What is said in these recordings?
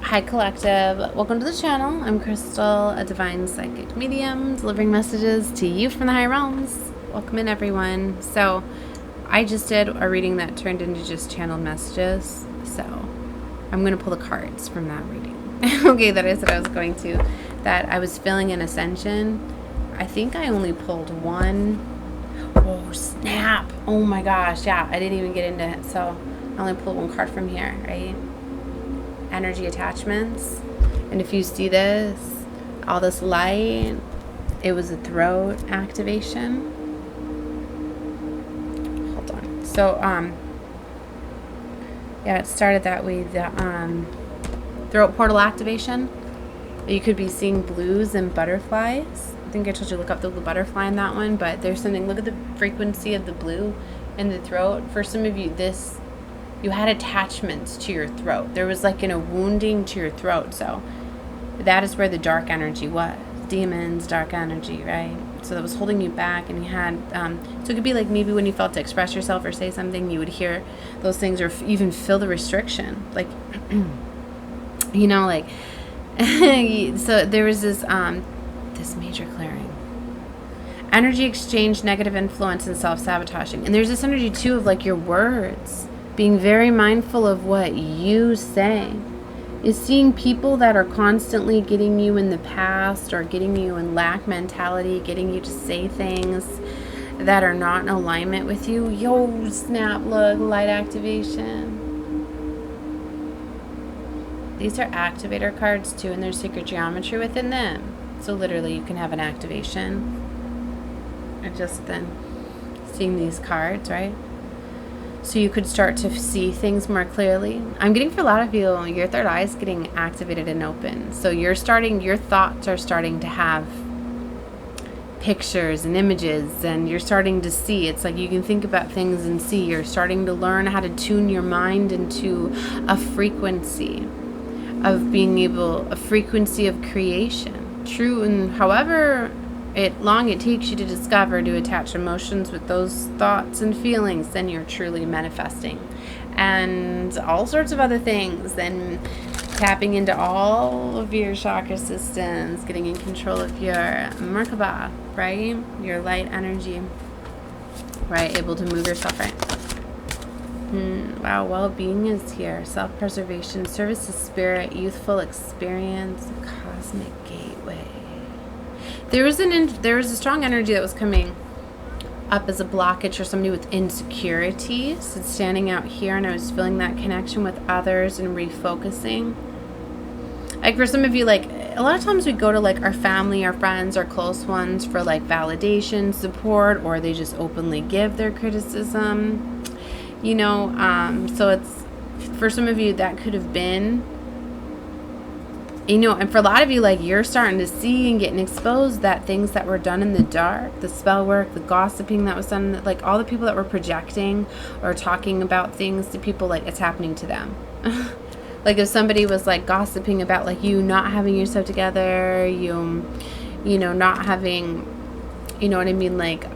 Hi Collective, welcome to the channel. I'm Crystal, a divine psychic medium, delivering messages to you from the high realms. Welcome in everyone. So I just did a reading that turned into just channeled messages. So I'm going to pull the cards from that reading. Okay, that I said I was going to. That I was feeling an ascension. I think I only pulled one. Oh snap. Oh my gosh. Yeah, I didn't even get into it. So I only pulled one card from here, right? Energy attachments. And if you see this, all this light, it was a throat activation. Hold on. So yeah, it started that way. The throat portal activation. You could be seeing blues and butterflies. I think I told you to look up the butterfly in that one, but there's something. Look at the frequency of the blue in the throat. For some of you, you had attachments to your throat. There was like a wounding to your throat. So that is where the dark energy was. Demons, dark energy, right? So that was holding you back, and you had, so it could be like maybe when you felt to express yourself or say something, you would hear those things or even feel the restriction. Like, you know, like, so there was this major clearing. Energy exchange, negative influence, and self-sabotaging. And there's this energy too of like your words. Being very mindful of what you say. Is seeing people that are constantly getting you in the past or getting you in lack mentality, getting you to say things that are not in alignment with you. Yo, snap, look, light activation. These are activator cards too, and there's secret geometry within them. So literally you can have an activation. Or just then seeing these cards, right? So you could start to see things more clearly. I'm getting for a lot of you, your third eye is getting activated and open. So your thoughts are starting to have pictures and images, and you're starting to see. It's like you can think about things and see. You're starting to learn how to tune your mind into a frequency of a frequency of creation. True, and however long it takes you to discover to attach emotions with those thoughts and feelings, then you're truly manifesting. And all sorts of other things, then tapping into all of your chakra systems, getting in control of your Merkaba, right? Your light energy, right? Able to move yourself, right? Wow, well-being is here. Self-preservation, service to spirit, youthful experience, cosmic gateway. There was a strong energy that was coming up as a blockage for somebody with insecurities. It's standing out here, and I was feeling that connection with others and refocusing. Like for some of you, like a lot of times we go to like our family, our friends, our close ones for like validation, support, or they just openly give their criticism. You know, so it's for some of you that could have been. You know, and for a lot of you, like you're starting to see and getting exposed that things that were done in the dark, the spell work, the gossiping that was done, like all the people that were projecting or talking about things to people, like it's happening to them. Like if somebody was like gossiping about like you not having your stuff together, you know, not having, you know what I mean, like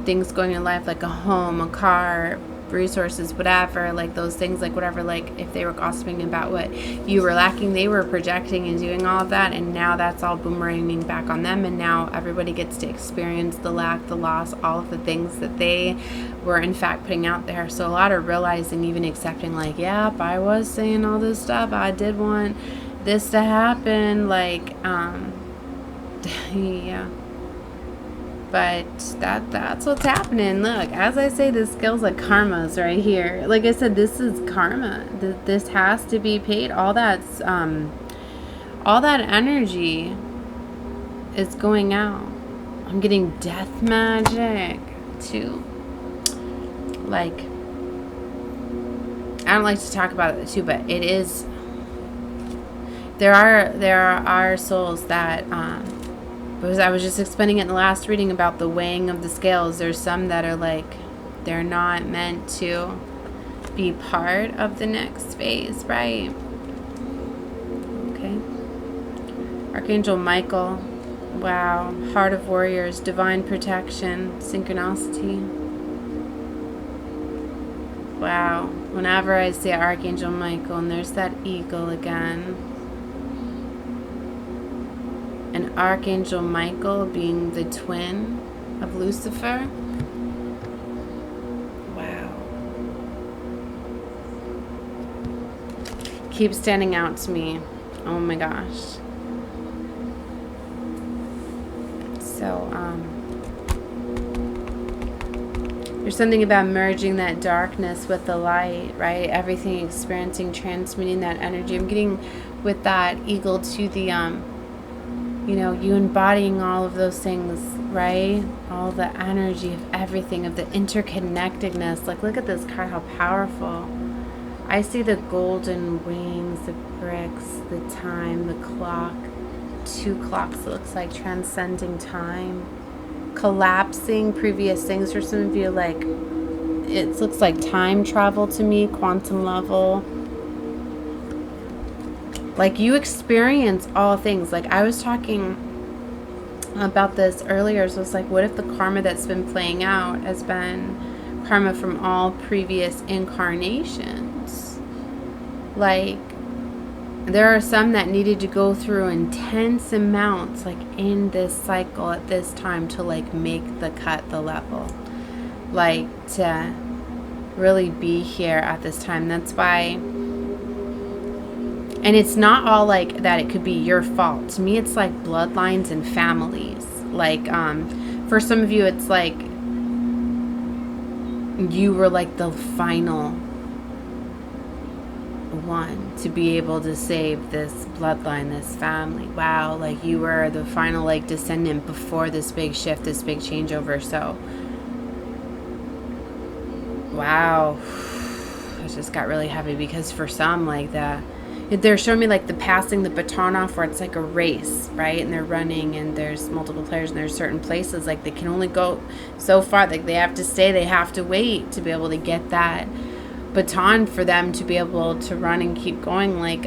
things going in life, like a home, a car, resources, whatever, like those things, like whatever, like if they were gossiping about what you were lacking, they were projecting and doing all of that, and now that's all boomeranging back on them, and now everybody gets to experience the lack, the loss, all of the things that they were in fact putting out there. So a lot of realizing, even accepting, like, yep, I was saying all this stuff, I did want this to happen, like yeah. But that's what's happening. Look, as I say, this scales like karma's right here. Like I said, this is karma. This has to be paid. All that energy is going out. I'm getting death magic too. Like, I don't like to talk about it too, but it is. There are souls that because I was just explaining it in the last reading about the weighing of the scales. There's some that are like, they're not meant to be part of the next phase, right? Okay. Archangel Michael. Wow. Heart of Warriors. Divine protection. Synchronicity. Wow. Whenever I see Archangel Michael, and there's that eagle again. And Archangel Michael being the twin of Lucifer. Wow. Keeps standing out to me. Oh my gosh. So, there's something about merging that darkness with the light, right? Everything experiencing, transmitting that energy. I'm getting with that eagle to the, you know, you embodying all of those things, right? All the energy of everything, of the interconnectedness. Like, look at this card, how powerful. I see the golden wings, the bricks, the time, the clock, 2 clocks, it looks like transcending time. Collapsing previous things for some of you, like it looks like time travel to me, quantum level. Like you experience all things. Like I was talking about this earlier, so it's like, what if the karma that's been playing out has been karma from all previous incarnations? Like there are some that needed to go through intense amounts, like in this cycle at this time, to like make the cut, the level, like to really be here at this time. That's why, and it's not all like that it could be your fault. To me, it's like bloodlines and families. Like for some of you, it's like you were like the final one to be able to save this bloodline, this family. Wow, like you were the final like descendant before this big shift, this big changeover. So wow, it just got really heavy, because for some, like they're showing me like the passing the baton off, where it's like a race, right? And they're running, and there's multiple players, and there's certain places like they can only go so far. Like they have to stay, they have to wait to be able to get that baton for them to be able to run and keep going. Like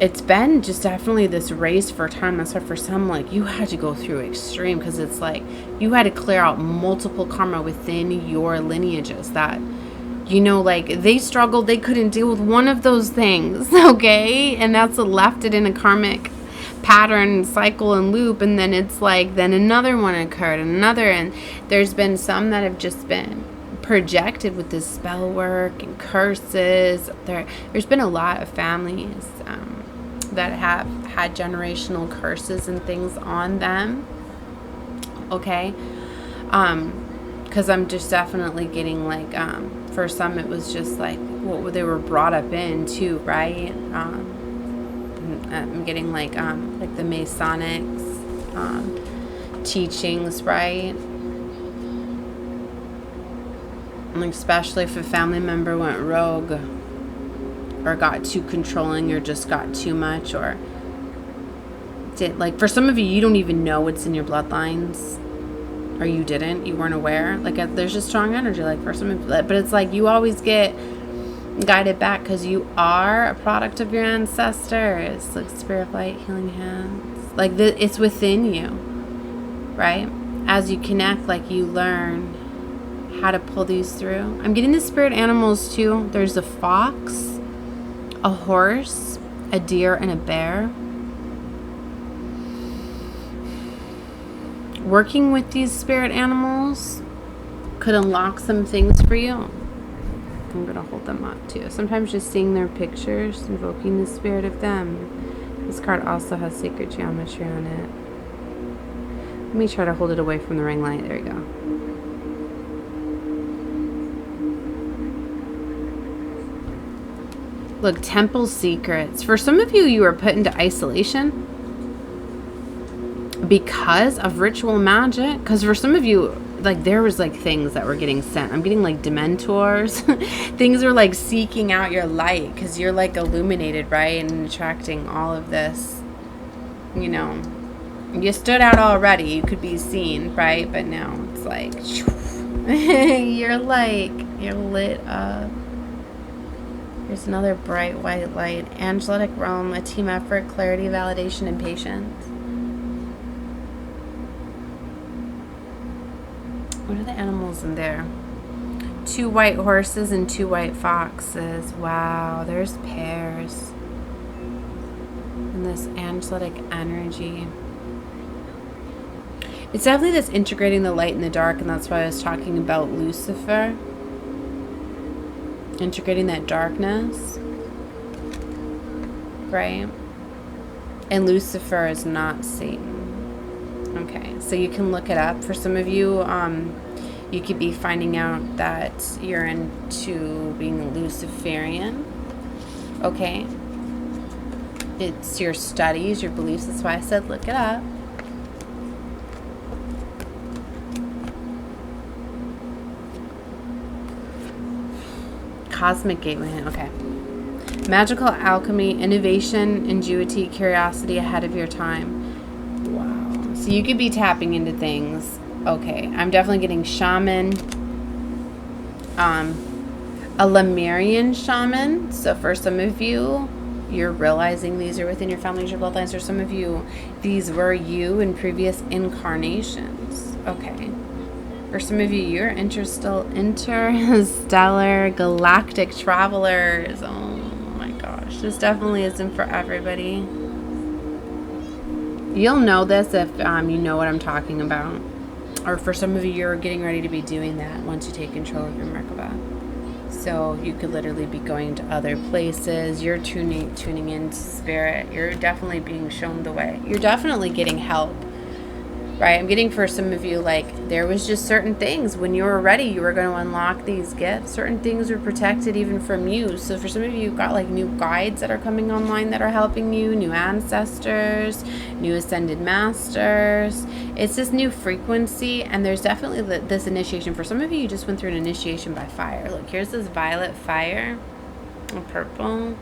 it's been just definitely this race for time. That's why for some, like you had to go through extreme, because it's like you had to clear out multiple karma within your lineages that, you know, like they struggled, they couldn't deal with one of those things, okay, and that's what left it in a karmic pattern, cycle, and loop. And then it's like then another one occurred, and another, and there's been some that have just been projected with this spell work and curses. There's been a lot of families that have had generational curses and things on them, okay, because I'm just definitely getting like for some it was just like what they were brought up in too, right? I'm getting like the Masonic teachings, right? Especially if a family member went rogue or got too controlling or just got too much, or did, like for some of you, you don't even know what's in your bloodlines, or you weren't aware. Like there's a strong energy, like for some of you, but it's like you always get guided back because you are a product of your ancestors, like spirit, light, healing hands, like it's within you, right? As you connect, like you learn how to pull these through. I'm getting the spirit animals too. There's a fox, a horse, a deer, and a bear. Working with these spirit animals could unlock some things for you. I'm going to hold them up too. Sometimes just seeing their pictures, invoking the spirit of them. This card also has sacred geometry on it. Let me try to hold it away from the ring light. There you go. Look, temple secrets. For some of you, you were put into isolation because of ritual magic. Because for some of you, like there was like things that were getting sent. I'm getting like dementors. Things are like seeking out your light because you're like illuminated, right? And attracting all of this, you know. You stood out already. You could be seen, right? But now it's like you're lit up. There's another bright white light. Angelic realm, a team effort, clarity, validation, and patience. What are the animals in there? 2 white horses and 2 white foxes. Wow, there's pairs. And this angelic energy. It's definitely this integrating the light and the dark, and that's why I was talking about Lucifer. Integrating that darkness. Right? And Lucifer is not Satan. Okay, so you can look it up. For some of you, you could be finding out that you're into being Luciferian. Okay? It's your studies, your beliefs. That's why I said look it up. Cosmic gateway. Okay. Magical alchemy, innovation, ingenuity, curiosity ahead of your time. Wow. So you could be tapping into things. Okay. I'm definitely getting shaman. A Lemurian shaman. So for some of you, you're realizing these are within your families, your bloodlines. For some of you, these were you in previous incarnations. Okay. For some of you, you're interstellar galactic travelers. Oh my gosh. This definitely isn't for everybody. You'll know this if you know what I'm talking about. Or for some of you, you're getting ready to be doing that once you take control of your Merkaba. So you could literally be going to other places. You're tuning into spirit. You're definitely being shown the way. You're definitely getting help. Right? I'm getting for some of you, like, there was just certain things when you were ready, you were going to unlock these gifts. Certain things were protected even from you. So for some of you, you've got like new guides that are coming online that are helping you, new ancestors, new ascended masters. It's this new frequency, and there's definitely this initiation. For some of you, you just went through an initiation by fire. Look, here's this violet fire, a purple.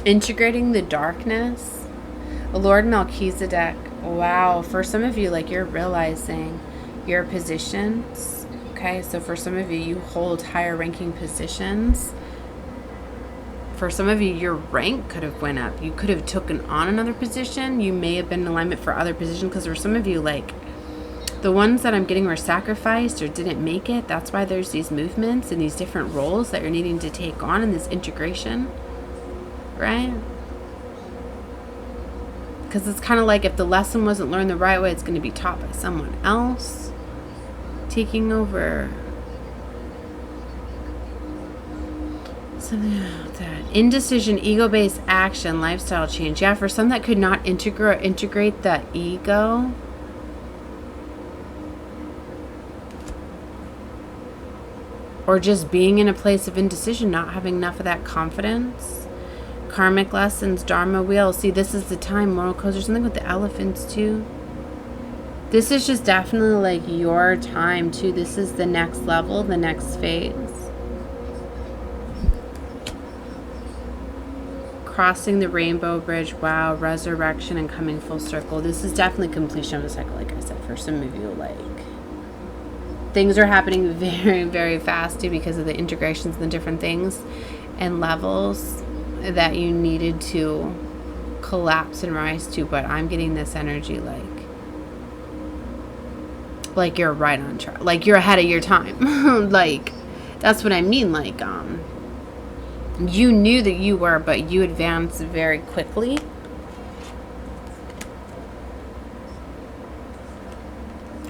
Integrating the darkness. Lord Melchizedek. Wow. For some of you, like, you're realizing your positions. Okay. So for some of you, you hold higher ranking positions. For some of you, your rank could have went up. You could have taken on another position. You may have been in alignment for other positions. Because for some of you, like, the ones that I'm getting were sacrificed or didn't make it. That's why there's these movements and these different roles that you're needing to take on in this integration. Right? Because it's kind of like if the lesson wasn't learned the right way, it's going to be taught by someone else taking over. Something about that. Indecision, ego-based action, lifestyle change. Yeah, for some that could not integrate the ego. Or just being in a place of indecision, not having enough of that confidence. Karmic lessons, Dharma wheel. See, this is the time. Moral codes or something with the elephants too. This is just definitely like your time too. This is the next level, the next phase. Crossing the rainbow bridge. Wow, resurrection and coming full circle. This is definitely completion of the cycle. Like I said, for some of you, like, things are happening very, very fast too because of the integrations and the different things and levels that you needed to collapse and rise to. But I'm getting this energy like you're right on track, like you're ahead of your time. Like, that's what I mean. Like, you knew that you were, but you advanced very quickly.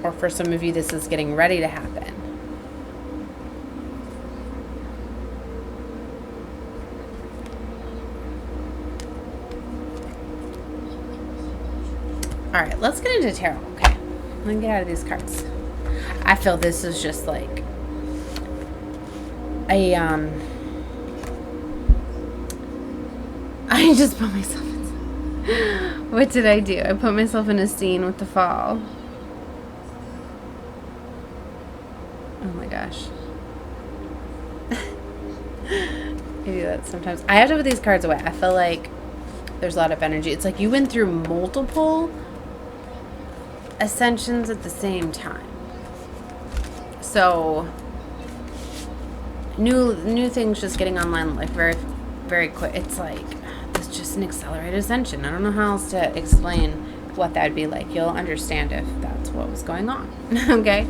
Or for some of you, this is getting ready to happen. All right, let's get into tarot. Okay, let me get out of these cards. I feel this is just like a I just put myself in. What did I do? I put myself in a scene with the fall. Oh my gosh. I do that sometimes. I have to put these cards away. I feel like there's a lot of energy. It's like you went through multiple ascensions at the same time. So new things just getting online like very, very quick. It's like it's just an accelerated ascension. I don't know how else to explain what that'd be like. You'll understand if that's what was going on. Okay.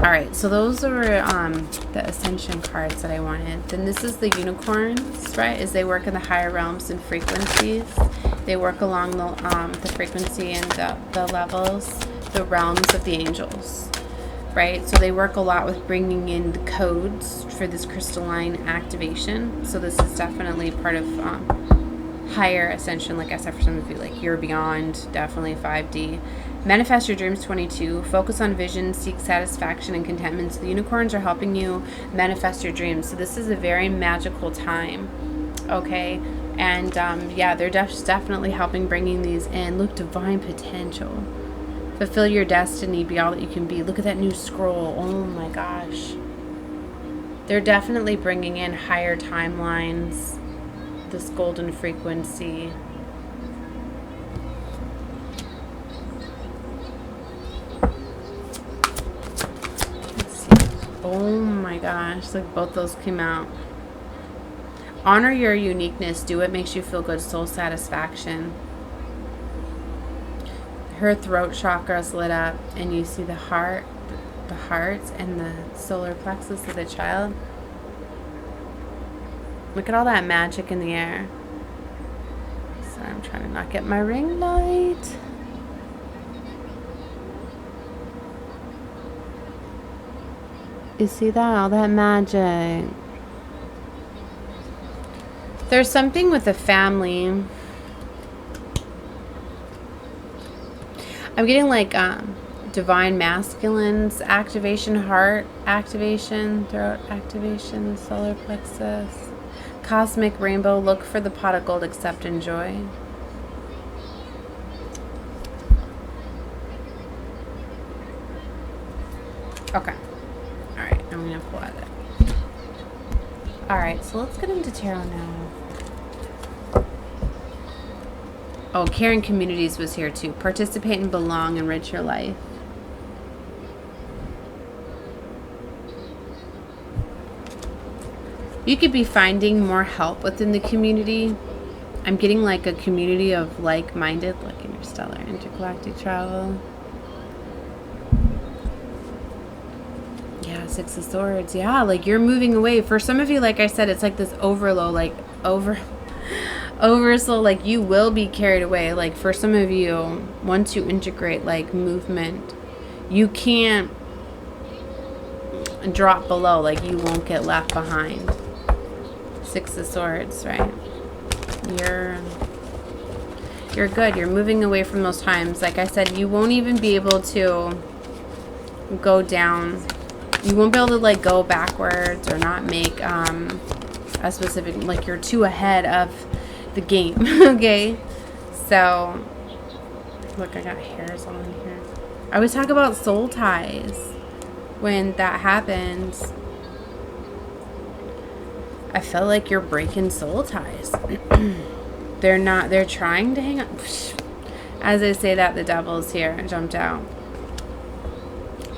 All right, so those are the ascension cards that I wanted. Then this is the unicorns, right? As they work in the higher realms and frequencies. They work along the frequency and the levels, the realms of the angels, right? So they work a lot with bringing in the codes for this crystalline activation. So this is definitely part of higher ascension, like I said, for some of you, like you're beyond, definitely 5D. Manifest your dreams 22. Focus on vision, seek satisfaction and contentment. So the unicorns are helping you manifest your dreams. So this is a very magical time, okay? And yeah, they're definitely helping bringing these in. Look, divine potential. Fulfill your destiny, be all that you can be. Look at that new scroll. Oh my gosh. They're definitely bringing in higher timelines, this golden frequency. Oh my gosh, like both those came out. Honor your uniqueness. Do what makes you feel good. Soul satisfaction. Her throat chakra is lit up, and you see the heart, the hearts, and the solar plexus of the child. Look at all that magic in the air. Sorry, I'm trying to not get my ring light. You see that? All that magic. There's something with the family. I'm getting like divine masculines activation, heart activation, throat activation, solar plexus, cosmic rainbow. Look for the pot of gold, accept, enjoy. Okay. All right. I'm going to pull out it. All right. So let's get into tarot now. Oh, Caring Communities was here too. Participate and belong, enrich your life. You could be finding more help within the community. I'm getting like a community of like-minded, like interstellar, intergalactic travel. Yeah, Six of Swords. Yeah, like you're moving away. For some of you, like I said, it's like this overload, like oversoul, like you will be carried away. Like for some of you, once you integrate like movement, you can't drop below, like you won't get left behind. Six of Swords, right? You're good. You're moving away from those times. Like I said, you won't even be able to go down. You won't be able to like go backwards or not make a specific, like you're too ahead of the game. Okay, so look, I got hairs on here. I always talk about soul ties when that happens. I feel like you're breaking soul ties. They're trying to hang up. As I say that, the devil's here, jumped out.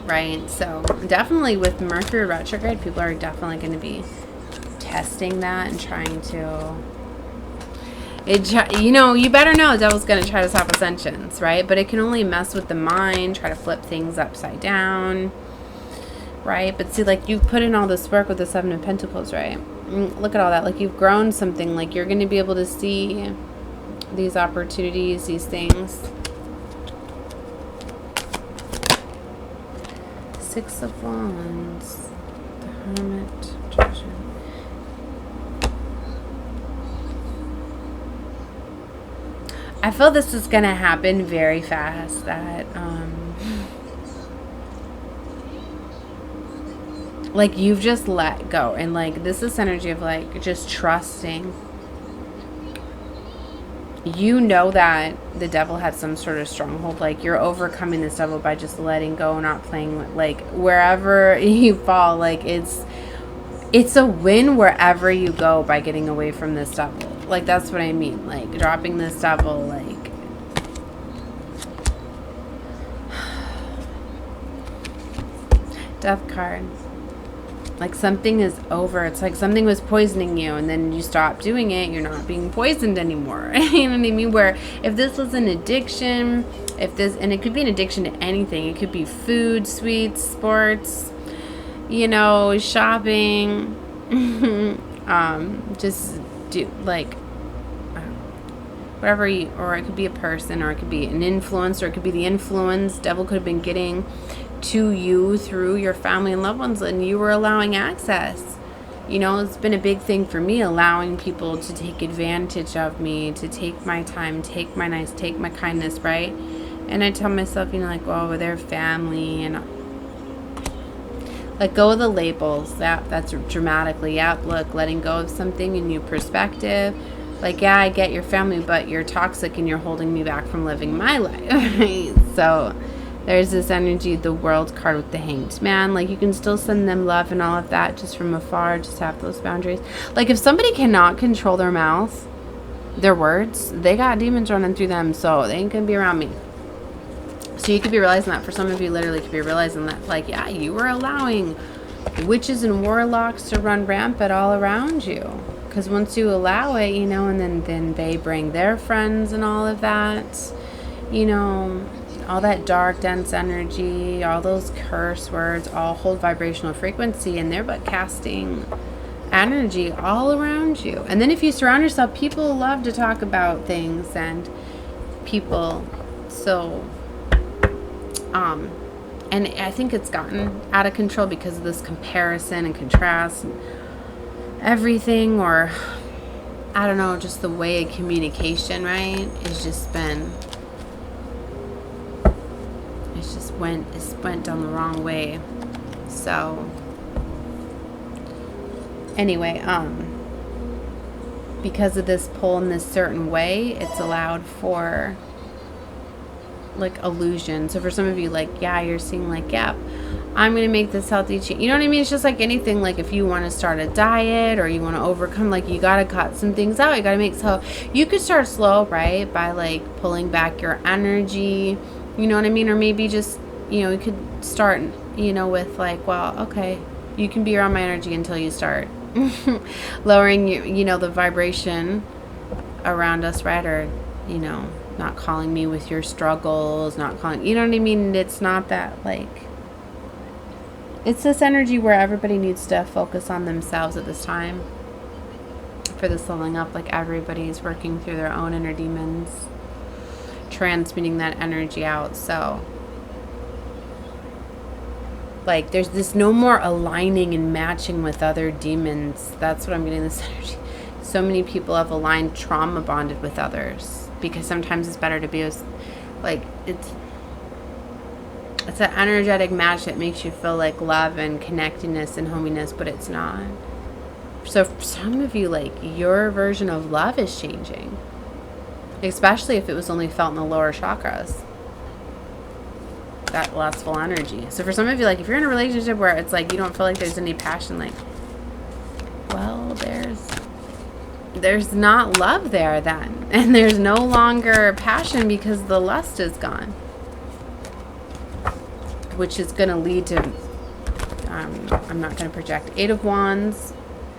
Right, so definitely with Mercury retrograde, people are definitely going to be testing that and trying to, you know, you better know the devil's going to try to stop ascensions, right? But it can only mess with the mind, try to flip things upside down, right? But see, like you've put in all this work with the Seven of Pentacles, right? Look at all that. Like you've grown something. Like you're going to be able to see these opportunities, these things. Six of Wands, the Hermit, Treasure. I feel this is going to happen very fast. That, like you've just let go. And like this is energy of like just trusting. You know that the devil had some sort of stronghold. Like you're overcoming this devil by just letting go, not playing with, like wherever you fall, like it's a win wherever you go by getting away from this devil. Like that's what I mean. Like dropping this devil, like Death card. Like something is over. It's like something was poisoning you and then you stop doing it. You're not being poisoned anymore. You know what I mean? Where if this was an addiction, and it could be an addiction to anything. It could be food, sweets, sports, you know, shopping, just do like whatever you, or it could be a person, or it could be an influence, or it could be the influence devil could have been getting to you through your family and loved ones, and you were allowing access. You know, it's been a big thing for me, allowing people to take advantage of me, to take my time, take my nice, take my kindness, right? And I tell myself, you know, like, well, they're family, and let go of the labels. That's dramatically, look, letting go of something, a new perspective. Like, yeah, I get your family, but you're toxic and you're holding me back from living my life. Right? So there's this energy, the World card with the Hanged Man. Like, you can still send them love and all of that just from afar, just have those boundaries. Like, if somebody cannot control their mouth, their words, they got demons running through them, so they ain't gonna be around me. So you could be realizing that. For some of you, literally could be realizing that, like, yeah, you were allowing witches and warlocks to run rampant all around you. Because once you allow it, you know, and then they bring their friends and all of that, you know, all that dark, dense energy, all those curse words, all hold vibrational frequency, and they're but casting energy all around you. And then if you surround yourself, people love to talk about things, and people, so, and I think it's gotten out of control because of this comparison and contrast and everything, or I don't know, just the way of communication, right? It's just been, it's went down the wrong way. So anyway, because of this pull in this certain way, it's allowed for like illusion. So for some of you, like, yeah, you're seeing like, yeah, I'm going to make this healthy change. You know what I mean? It's just like anything. Like if you want to start a diet, or you want to overcome, like you got to cut some things out. You got to make, so you could start slow, right? By like pulling back your energy, you know what I mean? Or maybe just, you know, you could start, you know, with like, well, okay, you can be around my energy until you start lowering your, you know, the vibration around us, right? Or, you know, not calling me with your struggles, not calling, you know what I mean? It's not that, like, it's this energy where everybody needs to focus on themselves at this time for this leveling up. Like everybody's working through their own inner demons, transmitting that energy out. So like there's this no more aligning and matching with other demons. That's what I'm getting, this energy. So many people have aligned trauma bonded with others, because sometimes it's better to be as, like, it's an energetic match that makes you feel like love and connectedness and hominess, but it's not. So for some of you, like, your version of love is changing, especially if it was only felt in the lower chakras, that lustful energy. So for some of you, like, if you're in a relationship where it's like you don't feel like there's any passion, like, well, there's not love there then, and there's no longer passion because the lust is gone, which is going to lead to, I'm not going to project, 8 of Wands.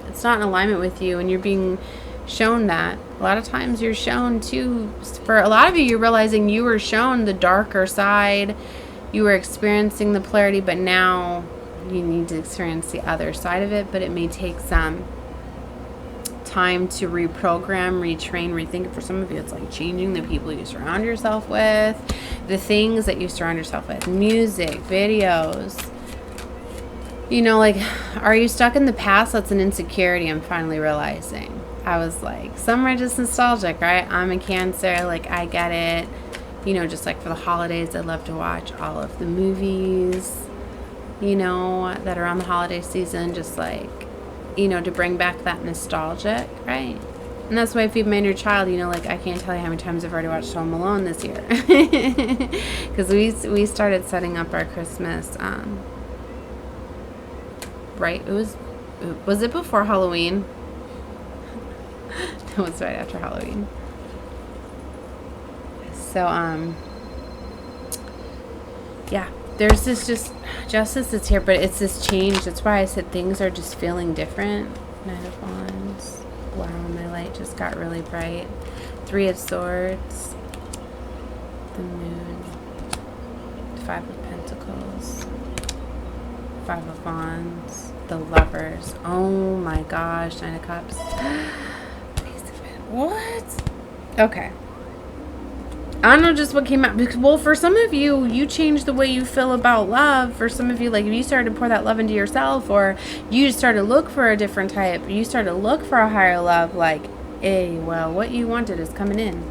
It's not in alignment with you, and you're being shown that. A lot of times you're shown too, for a lot of you, you're realizing you were shown the darker side, you were experiencing the polarity, but now you need to experience the other side of it. But it may take some time to reprogram, retrain, rethink. For some of you, it's like changing the people you surround yourself with, the things that you surround yourself with, music, videos. You know, like, are you stuck in the past? That's an insecurity, I'm finally realizing. I was like, some are just nostalgic, right? I'm a Cancer, like, I get it. You know, just like for the holidays, I love to watch all of the movies, you know, that are on the holiday season, just like, you know, to bring back that nostalgic, right? And that's why I feed my inner child, you know, like, I can't tell you how many times I've already watched Home Alone this year. Because we started setting up our Christmas, right? Was it before Halloween? No, it's right after Halloween. So, yeah. There's this just justice that's here, but it's this change. That's why I said things are just feeling different. Knight of Wands. Wow, my light just got really bright. 3 of Swords. The Moon. 5 of Pentacles. Five of Wands, the Lovers. Oh my gosh, Nine of Cups. What? Okay. I don't know just what came out. Because, well, for some of you, you changed the way you feel about love. For some of you, like if you started to pour that love into yourself, or you started to look for a different type, you started to look for a higher love, like, hey, well, what you wanted is coming in.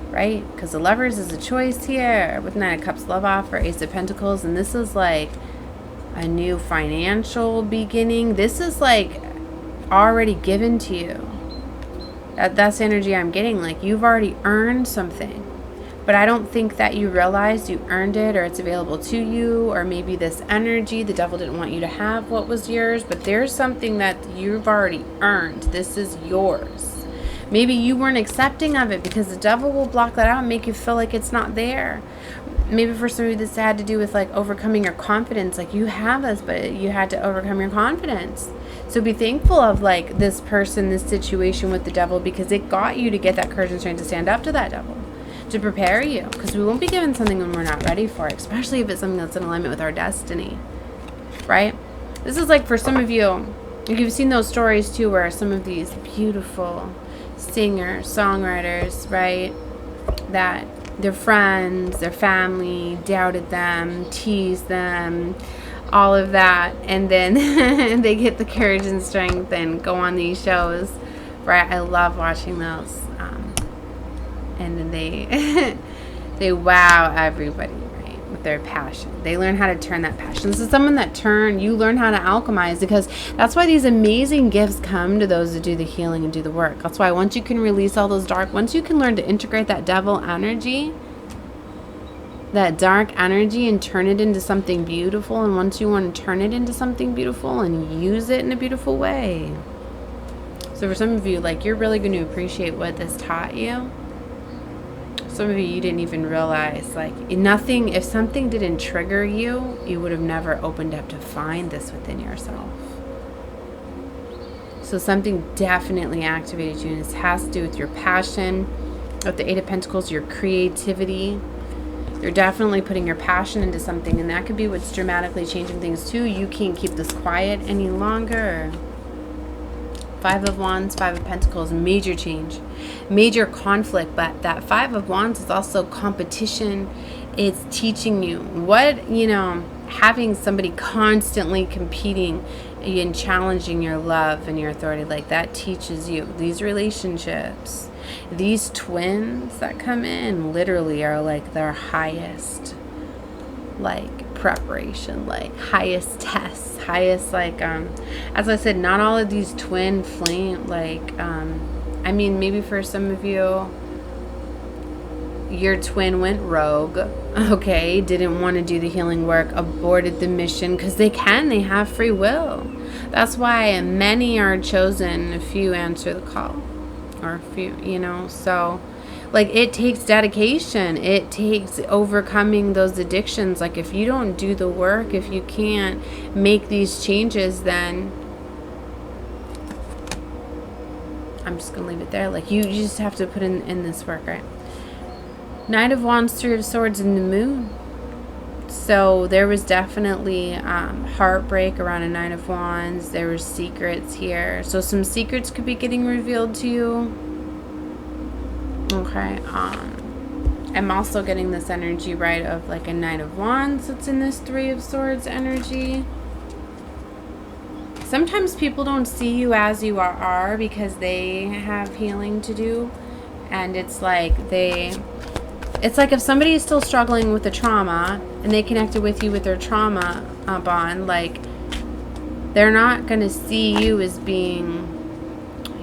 Right? Because the Lovers is a choice here with Nine of Cups, love offer, Ace of Pentacles. And this is like a new financial beginning. This is like already given to you. That's the energy I'm getting. Like you've already earned something. But I don't think that you realized you earned it, or it's available to you, or maybe this energy, the devil didn't want you to have what was yours, but there's something that you've already earned. This is yours. Maybe you weren't accepting of it because the devil will block that out and make you feel like it's not there. Maybe for some of you this had to do with like overcoming your confidence. Like you have this, but you had to overcome your confidence. So be thankful of like this person, this situation with the devil, because it got you to get that courage and strength to stand up to that devil. To prepare you, because we won't be given something when we're not ready for it, especially if it's something that's in alignment with our destiny, right? This is like for some of you, you've seen those stories too, where some of these beautiful singers, songwriters, right, that their friends, their family doubted them, teased them, all of that, and then they get the courage and strength and go on these shows, right? I love watching those. And then they wow everybody, right, with their passion. They learn how to turn that passion. This is someone that you learn how to alchemize, because that's why these amazing gifts come to those that do the healing and do the work. That's why once you can release all those once you can learn to integrate that devil energy, that dark energy, and turn it into something beautiful, and once you want to turn it into something beautiful and use it in a beautiful way. So for some of you, like you're really going to appreciate what this taught you. Some of you didn't even realize, like if something didn't trigger you, you would have never opened up to find this within yourself. So something definitely activated you, and this has to do with your passion, with the Eight of Pentacles, your creativity. You're definitely putting your passion into something, and that could be what's dramatically changing things too. You can't keep this quiet any longer. Five of Wands, Five of Pentacles, major change, major conflict. But that Five of Wands is also competition. It's teaching you what, having somebody constantly competing and challenging your love and your authority, like that teaches you. These relationships, these twins that come in literally are like their highest, like preparation, like highest tests. Highest, like as I said, not all of these twin flame, like I mean, maybe for some of you your twin went rogue, okay, didn't want to do the healing work, aborted the mission, because they have free will. That's why many are chosen, a few answer the call, or a few, so like it takes dedication. It takes overcoming those addictions. Like if you don't do the work, if you can't make these changes, then I'm just going to leave it there. Like you just have to put in this work, right? Knight of Wands, Three of Swords, and the Moon. So there was definitely heartbreak around a Nine of Wands. There were secrets here. So some secrets could be getting revealed to you. Okay, I'm also getting this energy, right, of like a Knight of Wands that's in this Three of Swords energy. Sometimes people don't see you as you are because they have healing to do, and it's like if somebody is still struggling with the trauma and they connected with you with their trauma bond, like they're not going to see you as being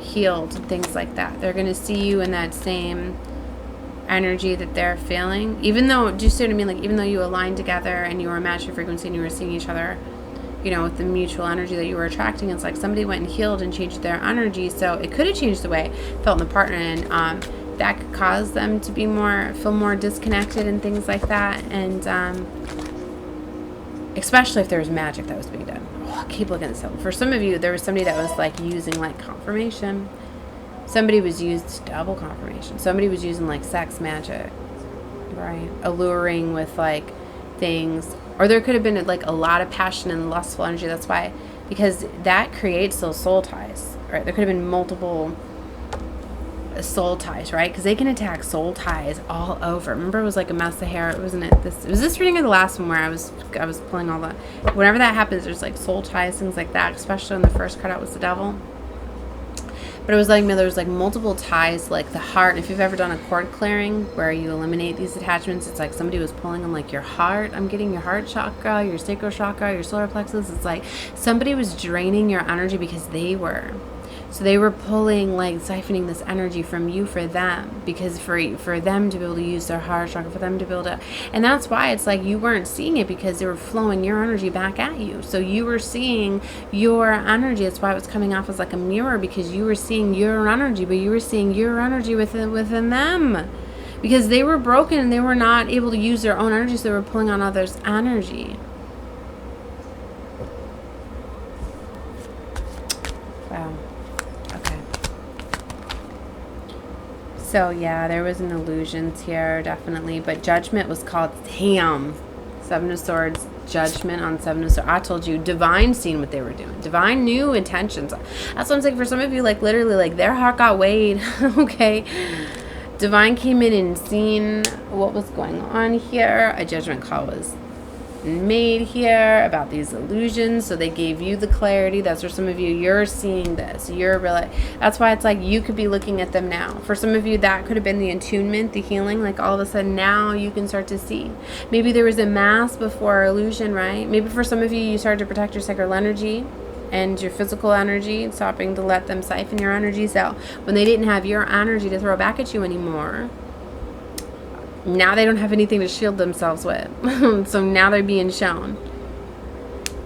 healed and things like that. They're going to see you in that same energy that they're feeling, even though, do you see what I mean? Like even though you aligned together and you were a match for frequency and you were seeing each other, with the mutual energy that you were attracting, it's like somebody went and healed and changed their energy. So it could have changed the way it felt in the partner, and that could cause them to feel more disconnected and things like that. And especially if there was magic that was being done. Oh, keep looking at this. For some of you, there was somebody that was like using like confirmation. Somebody was used double confirmation. Somebody was using like sex magic, right? Alluring with like things, Or there could have been like a lot of passion and lustful energy. That's why, because that creates those soul ties, right? There could have been multiple soul ties, right? Because they can attack soul ties all over. Remember, it was like a mess of hair. It was this reading or the last one where I was pulling all the, whenever that happens, there's like soul ties, things like that, especially when the first card out was the devil. But it was like, no, there was like multiple ties, like the heart. If you've ever done a cord clearing where you eliminate these attachments, it's like somebody was pulling on like your heart. I'm getting your heart chakra, your sacral chakra, your solar plexus. It's like somebody was draining your energy because they were. So they were pulling, like siphoning this energy from you for them, because for them to be able to use their heart chakra, for them to be able to, and that's why it's like you weren't seeing it, because they were flowing your energy back at you. So you were seeing your energy. That's why it was coming off as like a mirror, because you were seeing your energy, but you were seeing your energy within them, because they were broken and they were not able to use their own energy, so they were pulling on others' energy. Wow. So yeah, there was an illusions here, definitely. But judgment was called, damn, Seven of Swords, judgment on Seven of Swords. I told you, divine seen what they were doing. Divine knew intentions. That's what I'm saying. For some of you, like literally, like their heart got weighed. Okay. Divine came in and seen what was going on here. A judgment call was made here about these illusions, so they gave you the clarity. That's where some of you, you're seeing this, you're really, that's why it's like you could be looking at them now. For some of you, that could have been the attunement, the healing, like all of a sudden now you can start to see. Maybe there was a mask before illusion, right? Maybe for some of you, you started to protect your sacral energy and your physical energy, stopping to let them siphon your energy. So when they didn't have your energy to throw back at you anymore, now they don't have anything to shield themselves with. So now they're being shown.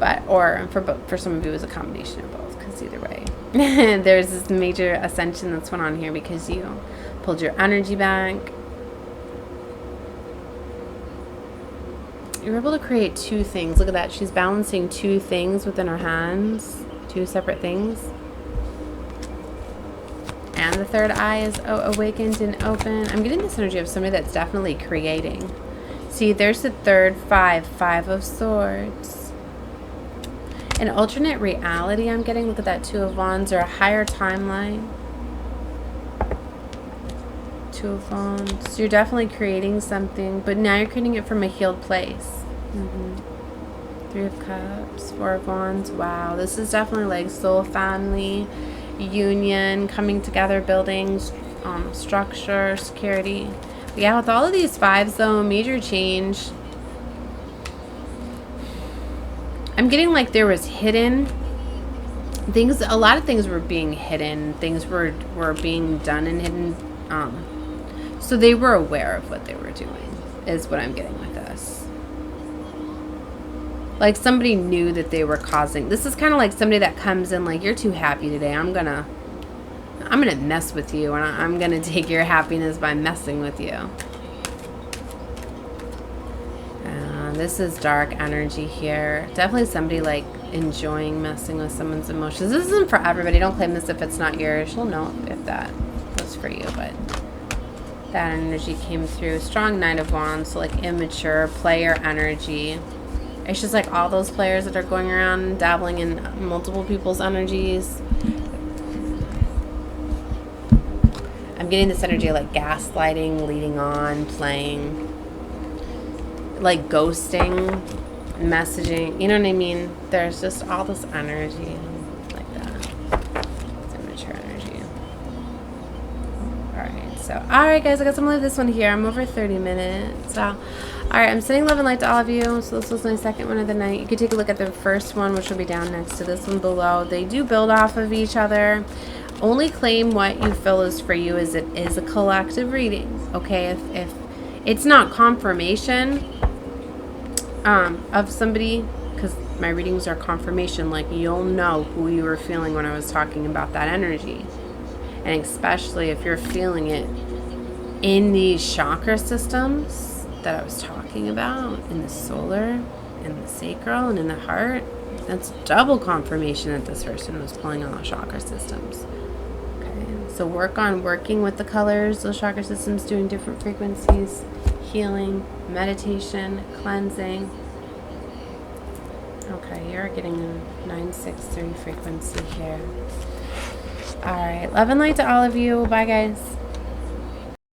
But, or for some of you, it was a combination of both, because either way, there's this major ascension that's went on here because you pulled your energy back. You're able to create two things. Look at that. She's balancing two things within her hands, two separate things. And the third eye is awakened and open. I'm getting this energy of somebody that's definitely creating. See, there's the third five of swords. An alternate reality I'm getting. Look at that, Two of Wands, or a higher timeline. Two of Wands. So you're definitely creating something, but now you're creating it from a healed place. Three of Cups, Four of Wands. Wow, this is definitely like soul family, union, coming together, building structure, security. But yeah, with all of these fives though, major change. I'm getting like there was hidden things, a lot of things were being hidden, things were being done and hidden, so they were aware of what they were doing, is what I'm getting with this. Like somebody knew that they were causing, this is kind of like somebody that comes in like, you're too happy today, I'm gonna mess with you, and I'm gonna take your happiness by messing with you. This is dark energy here. Definitely somebody like enjoying messing with someone's emotions. This isn't for everybody. Don't claim this if it's not yours. You'll know if that was for you, but that energy came through. Strong Knight of Wands, so like immature player energy. It's just like all those players that are going around dabbling in multiple people's energies. I'm getting this energy of like gaslighting, leading on, playing, like ghosting, messaging, you know what I mean? There's just all this energy like that. It's immature energy. Alright, so, alright guys, I got some of this one here. I'm over 30 minutes. So, alright, I'm sending love and light to all of you. So this was my second one of the night. You could take a look at the first one, which will be down next to this one below. They do build off of each other. Only claim what you feel is for you, as it is a collective reading. Okay, if it's not confirmation of somebody, because my readings are confirmation, like you'll know who you were feeling when I was talking about that energy. And especially if you're feeling it in these chakra systems that I was talking about, in the solar, in the sacral, and in the heart, that's double confirmation that this person was pulling on those chakra systems. Okay, so work on working with the colors, those chakra systems, doing different frequencies, healing, meditation, cleansing. Okay, you're getting a 963 frequency here. All right. Love and light to all of you. Bye, guys.